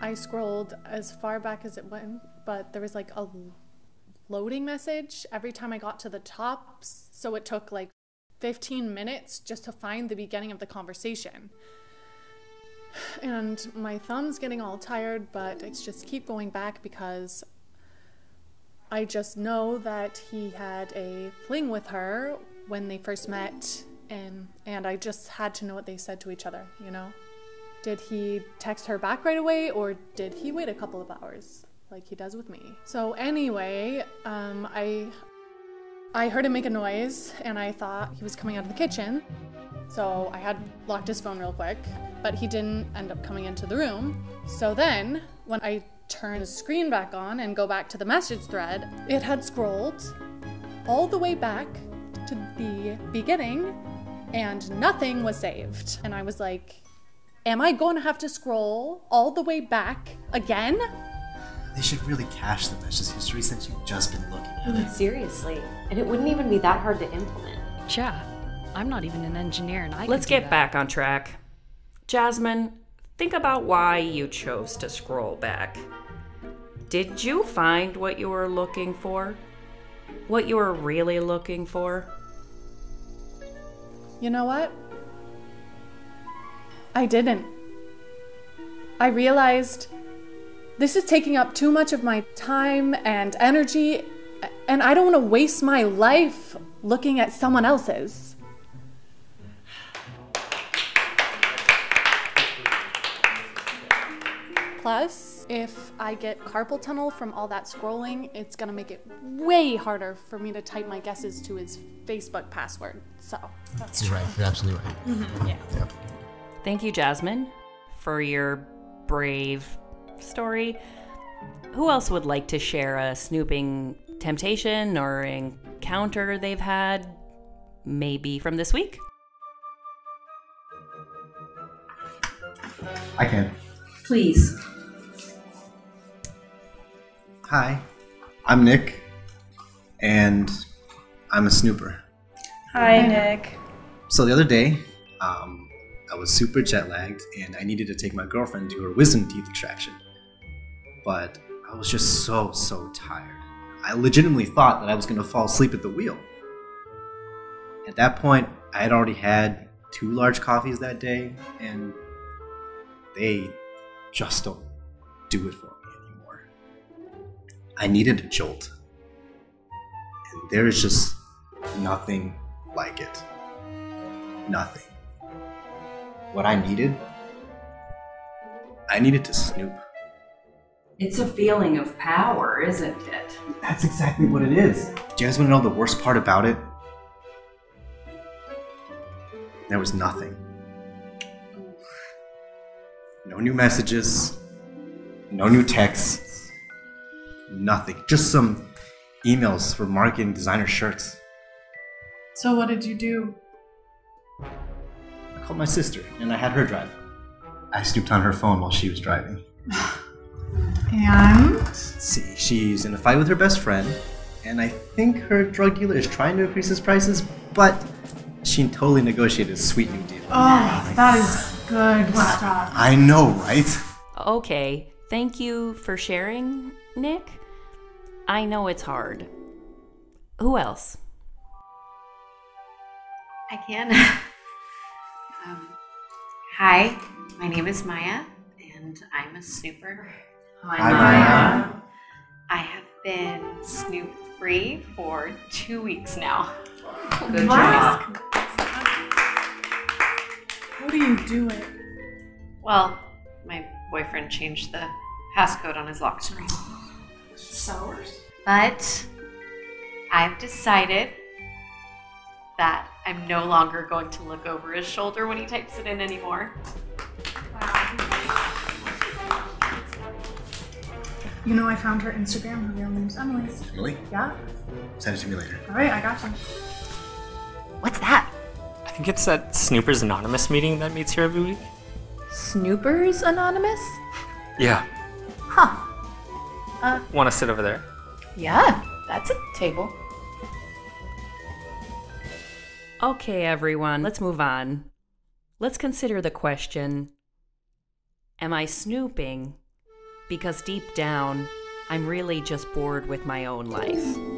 I scrolled as far back as it went, but there was like a loading message every time I got to the top, so it took like 15 minutes just to find the beginning of the conversation. And my thumb's getting all tired, but I just keep going back because I just know that he had a fling with her when they first met, and I just had to know what they said to each other, you know? Did he text her back right away, or did he wait a couple of hours like he does with me? So anyway, I heard him make a noise and I thought he was coming out of the kitchen. So I had locked his phone real quick, but he didn't end up coming into the room. So then when I turn the screen back on and go back to the message thread, it had scrolled all the way back to the beginning and nothing was saved. And I was like, am I going to have to scroll all the way back again? They should really cache the message history since you've just been looking at it. Seriously. And it wouldn't even be that hard to implement. Yeah, I'm not even an engineer and I Let's get back on track. Jasmine, think about why you chose to scroll back. Did you find what you were looking for? What you were really looking for? You know what? I didn't. I realized this is taking up too much of my time and energy, and I don't want to waste my life looking at someone else's. Plus, if I get carpal tunnel from all that scrolling, it's gonna make it way harder for me to type my guesses to his Facebook password. So that's You're right. You're absolutely right. Mm-hmm. Yeah. Yep. Thank you, Jasmine, for your brave story. Who else would like to share a snooping temptation or encounter they've had, maybe from this week? I can. Please. Hi, I'm Nick, and I'm a snooper. Hi, Nick. So the other day, I was super jet lagged, and I needed to take my girlfriend to her wisdom teeth extraction. But I was just so tired. I legitimately thought that I was going to fall asleep at the wheel. At that point, I had already had 2 large coffees that day, and they just don't do it for me anymore. I needed a jolt. And there is just nothing like it. Nothing. What I needed to snoop. It's a feeling of power, isn't it? That's exactly what it is. Do you guys want to know the worst part about it? There was nothing. No new messages, no new texts, nothing. Just some emails for marketing designer shirts. So what did you do? I called my sister and I had her drive. I snooped on her phone while she was driving. And? See, she's in a fight with her best friend, and I think her drug dealer is trying to increase his prices, but she totally negotiated a sweet new deal. Oh, that is good stuff. I know, right? Okay, thank you for sharing, Nick. I know it's hard. Who else? I can. Hi, my name is Maya, and I'm a snooper. Hi, Maya. I have been snoop-free for 2 weeks now. Good Wow. choice. How do you do it? Well, my boyfriend changed the passcode on his lock screen. Sours? But I've decided that I'm no longer going to look over his shoulder when he types it in anymore. You know, I found her Instagram. Her real name's Emily. Emily? Yeah? Send it to me later. All right, I got you. What's that? I think it's that Snoopers Anonymous meeting that meets here every week. Snoopers Anonymous? Yeah. Huh. Want to sit over there? Yeah, that's a table. Okay, everyone, let's move on. Let's consider the question, am I snooping because deep down, I'm really just bored with my own life.